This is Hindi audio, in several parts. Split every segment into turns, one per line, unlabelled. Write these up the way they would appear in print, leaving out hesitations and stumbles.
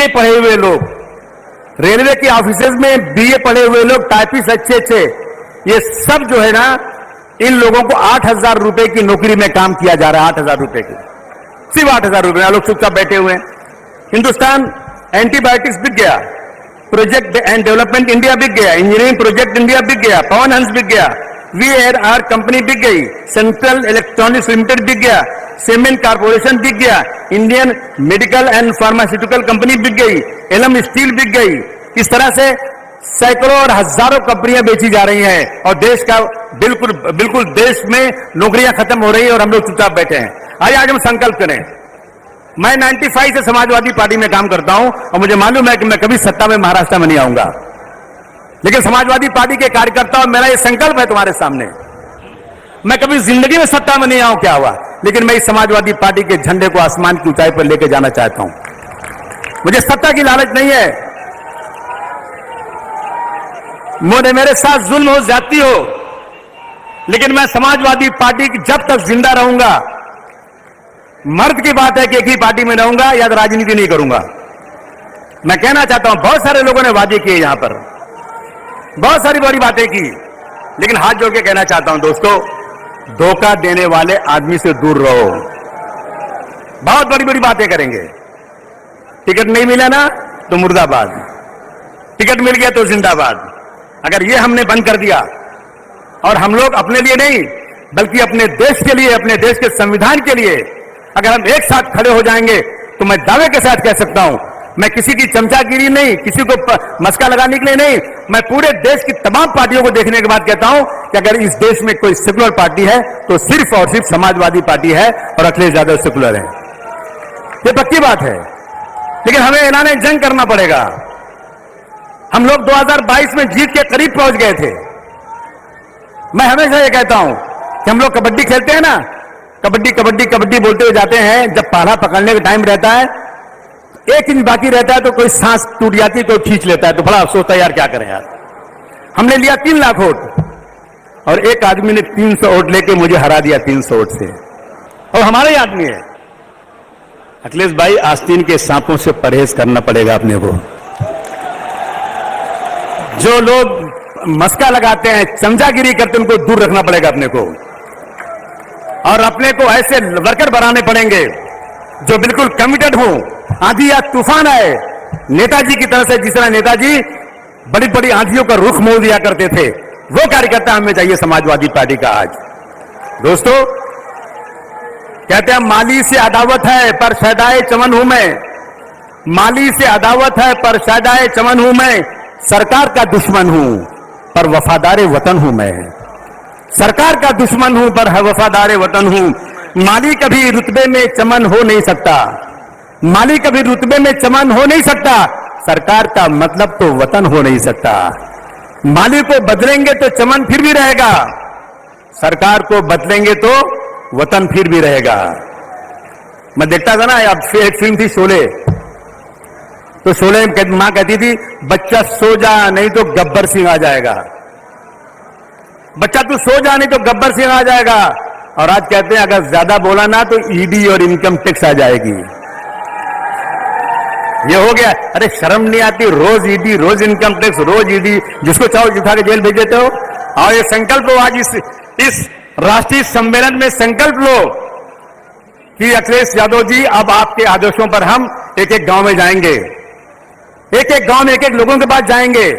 पढ़े हुए लोग, रेलवे के ऑफिसेज में बीए पढ़े हुए लोग, टाइपिस्ट अच्छे, ये सब जो है ना, इन लोगों को 8,000 रुपए की नौकरी में काम किया जा रहा है। 8,000 रुपए की, सिर्फ 8,000 रुपए। लोग चुपचाप बैठे हुए हैं। हिंदुस्तान एंटीबायोटिक्स बिक गया, प्रोजेक्ट एंड डेवलपमेंट इंडिया बिक गया, इंजीनियरिंग प्रोजेक्ट इंडिया बिक गया, पवन हंस बिक गया, VRR कंपनी बिक गई, सेंट्रल इलेक्ट्रॉनिक्स लिमिटेड बिक गया, सीमेंट कारपोरेशन बिक गया, Indian medical and pharmaceutical company बिक गई, एलम स्टील बिक गई। इस तरह से सैकड़ों और हजारों कंपनियां बेची जा रही हैं और देश का बिल्कुल देश में नौकरियां खत्म हो रही है और हम लोग चुपचाप बैठे हैं। आइए आज हम संकल्प करें। मैं 95 से समाजवादी पार्टी में काम करता हूं और मुझे मालूम है कि मैं कभी सत्ता में महाराष्ट्र में नहीं आऊंगा, लेकिन समाजवादी पार्टी के कार्यकर्ता और मेरा ये संकल्प है तुम्हारे सामने, मैं कभी जिंदगी में सत्ता में नहीं आऊं, क्या हुआ, लेकिन मैं इस समाजवादी पार्टी के झंडे को आसमान की ऊंचाई पर लेकर जाना चाहता हूं। मुझे सत्ता की लालच नहीं है, मेरे साथ जुल्म हो, ज्यादती हो, लेकिन मैं समाजवादी पार्टी की जब तक जिंदा रहूंगा, मर्द की बात है कि एक ही पार्टी में रहूंगा या राजनीति नहीं करूंगा। मैं कहना चाहता हूं, बहुत सारे लोगों ने वादे किए, यहां पर बहुत सारी बड़ी बातें की, लेकिन हाथ जोड़ के कहना चाहता हूं दोस्तों, धोखा देने वाले आदमी से दूर रहो। बहुत बड़ी बड़ी बातें करेंगे, टिकट नहीं मिला ना तो मुर्दाबाद, टिकट मिल गया तो जिंदाबाद। अगर ये हमने बंद कर दिया और हम लोग अपने लिए नहीं बल्कि अपने देश के लिए, अपने देश के संविधान के लिए अगर हम एक साथ खड़े हो जाएंगे तो मैं दावे के साथ कह सकता हूं, मैं किसी की चमचागिरी नहीं, किसी को मस्का लगाने के लिए नहीं, मैं पूरे देश की तमाम पार्टियों को देखने के बाद कहता हूं कि अगर इस देश में कोई सेकुलर पार्टी है तो सिर्फ और सिर्फ समाजवादी पार्टी है और अखिलेश यादव सेकुलर है। ये पक्की बात है, लेकिन हमें ऐलान जंग करना पड़ेगा। हम लोग 2022 में जीत के करीब पहुंच गए थे। मैं हमेशा ये कहता हूं कि हम लोग कबड्डी खेलते हैं ना, कबड्डी कबड्डी कबड्डी बोलते हुए जाते हैं, जब पाला पकड़ने का टाइम रहता है, 1 इंच बाकी रहता है तो कोई सांस टूट जाती है, कोई खींच लेता है, तो बड़ा अफसोस होता है यार, क्या करें यार। हमने लिया 3 लाख वोट और एक आदमी ने 300 वोट लेके मुझे हरा दिया 300 वोट से, और हमारा ही आदमी है। अखिलेश भाई, आस्तीन के सांपों से परहेज करना पड़ेगा अपने को। जो लोग मस्का लगाते हैं, चमचागिरी करते हैं, उनको दूर रखना पड़ेगा अपने को, और अपने को ऐसे वर्कर बनाने पड़ेंगे जो बिल्कुल कमिटेड हो। आंधी या तूफान आए, नेताजी की तरह से, जिस तरह नेताजी बड़ी बड़ी आंधियों का रुख मोड़ दिया करते थे, वो कार्यकर्ता हमें चाहिए समाजवादी पार्टी का। आज दोस्तों कहते हैं माली से अदावत है पर शैदाए चमन हूं मैं, माली से अदावत है पर शैदाए चमन हूं मैं, सरकार का दुश्मन हूं पर वफादार वतन हूं मैं, सरकार का दुश्मन हूं पर वफादार वतन हूं। माली कभी रुतबे में चमन हो नहीं सकता, माली कभी रुतबे में चमन हो नहीं सकता, सरकार का मतलब तो वतन हो नहीं सकता। माली को बदलेंगे तो चमन फिर भी रहेगा, सरकार को बदलेंगे तो वतन फिर भी रहेगा। मैं देखता था ना, अब एक फिल्म थी शोले, तो शोले में मां कहती थी बच्चा सो जा नहीं तो गब्बर सिंह आ जाएगा, बच्चा तू सो जा नहीं तो गब्बर सिंह आ जाएगा। और आज कहते हैं अगर ज्यादा बोला ना तो ईडी और इनकम टैक्स आ जाएगी। ये हो गया, अरे शर्म नहीं आती, रोज ईडी, रोज इनकम टैक्स, रोज ईडी, जिसको चाहो उठा के जेल भेज देते हो। और ये संकल्प लो, आज इस राष्ट्रीय सम्मेलन में संकल्प लो कि अखिलेश यादव जी, अब आपके आदेशों पर हम एक एक गांव में जाएंगे, एक एक गांव में एक एक लोगों के पास जाएंगे,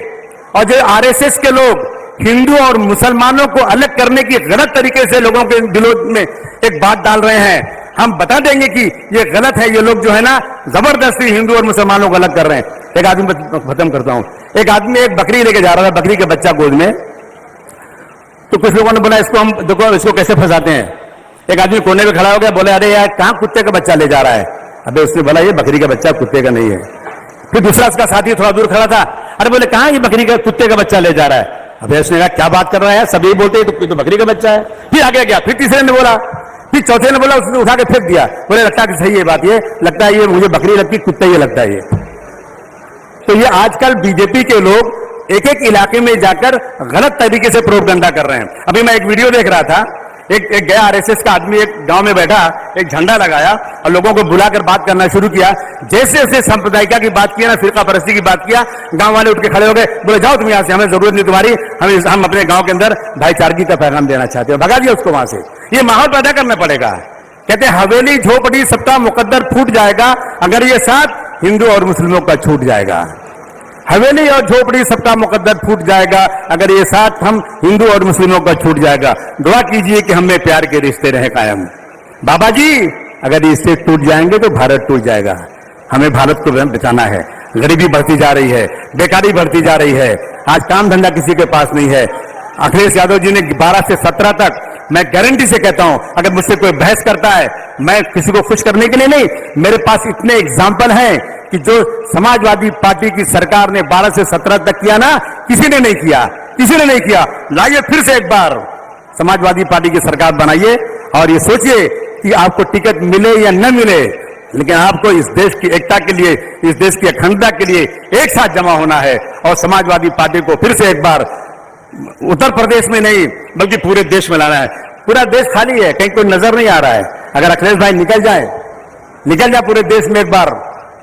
और जो आरएसएस के लोग हिंदू और मुसलमानों को अलग करने की गलत तरीके से लोगों के दिलों में एक बात डाल रहे हैं, हम बता देंगे कि ये गलत है। ये लोग जो है ना जबरदस्ती हिंदू और मुसलमानों को अलग कर रहे हैं। एक आदमी खत्म करता हूं, एक आदमी एक बकरी लेके जा रहा था, बकरी के बच्चा गोद में, तो कुछ लोगों ने बोला इसको हम देखो इसको कैसे फंसाते हैं। एक आदमी कोने में खड़ा हो गया, बोले अरे यार कहां कुत्ते का बच्चा ले जा रहा है। अबे उसने बोला ये बकरी का बच्चा कुत्ते का नहीं है। फिर दूसरा उसका साथी थोड़ा दूर खड़ा था, अरे बोले कहां ये बकरी का कुत्ते का बच्चा ले जा रहा है। अबे उसने कहा क्या बात कर रहा है, सभी बोलते हैं तो बकरी का बच्चा है। फिर आगे गया, फिर तीसरे ने बोला, फिर चौथे ने बोला, उसने उठा के फेंक दिया, बोले लगता है सही है बात, ये लगता है ये मुझे बकरी लगती, कुत्ता ये लगता है ये। तो ये आजकल बीजेपी के लोग एक एक इलाके में जाकर गलत तरीके से प्रोपगंडा कर रहे हैं। अभी मैं एक वीडियो देख रहा था, एक गया आरएसएस का आदमी एक गांव में बैठा, एक झंडा लगाया और लोगों को बुलाकर बात करना शुरू किया। जैसे जैसे सांप्रदायिकता की बात किया ना, फिरका परस्ती की बात किया, गांव वाले उठ के खड़े हो गए, बोले जाओ तुम यहां से, हमें जरूरत नहीं तुम्हारी, हम अपने गांव के अंदर भाईचारगी का पैगाम देना चाहते हो। भगा दिया उसको वहां से। ये माहौल पैदा करना पड़ेगा। कहते हैं हवेली झोपड़ी सबका मुकद्दर फूट जाएगा अगर ये साथ हिंदू और मुस्लिमों का छूट जाएगा। हवेली और झोपड़ी सबका मुकद्दर फूट जाएगा अगर ये साथ हम हिंदू और मुस्लिमों का छूट जाएगा। दुआ कीजिए कि हमें प्यार के रिश्ते रहे कायम। बाबा जी अगर ये रिश्ते टूट जाएंगे तो भारत टूट जाएगा। हमें भारत को बचाना है। गरीबी बढ़ती जा रही है, बेकारी बढ़ती जा रही है, आज काम धंधा किसी के पास नहीं है। अखिलेश यादव जी ने 12 से 17 तक, मैं गारंटी से कहता हूं, अगर मुझसे कोई बहस करता है, मैं किसी को खुश करने के लिए नहीं, मेरे पास इतने एग्जाम्पल हैं कि जो समाजवादी पार्टी की सरकार ने 12 से 17 तक किया ना, किसी ने नहीं किया, किसी ने नहीं किया। लाइए फिर से एक बार समाजवादी पार्टी की सरकार बनाइए और ये सोचिए कि आपको टिकट मिले या न मिले, लेकिन आपको इस देश की एकता के लिए, इस देश की अखंडता के लिए एक साथ जमा होना है और समाजवादी पार्टी को फिर से एक बार उत्तर प्रदेश में नहीं बल्कि पूरे देश में लाना है। पूरा देश खाली है, कहीं कोई नजर नहीं आ रहा है। अगर अखिलेश भाई निकल जाए पूरे देश में एक बार,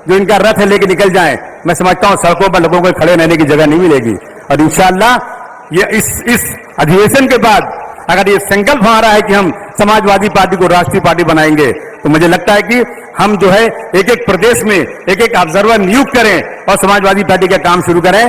जो इनका रथ है लेके निकल जाए, मैं समझता हूं सड़कों पर लोगों को खड़े रहने की जगह नहीं मिलेगी। और इंशाअल्लाह ये इस अधिवेशन के बाद अगर ये संकल्प हमारा है कि हम समाजवादी पार्टी को राष्ट्रीय पार्टी बनाएंगे, तो मुझे लगता है कि हम जो है एक एक प्रदेश में एक एक ऑब्जर्वर नियुक्त करें और समाजवादी पार्टी का काम शुरू करें।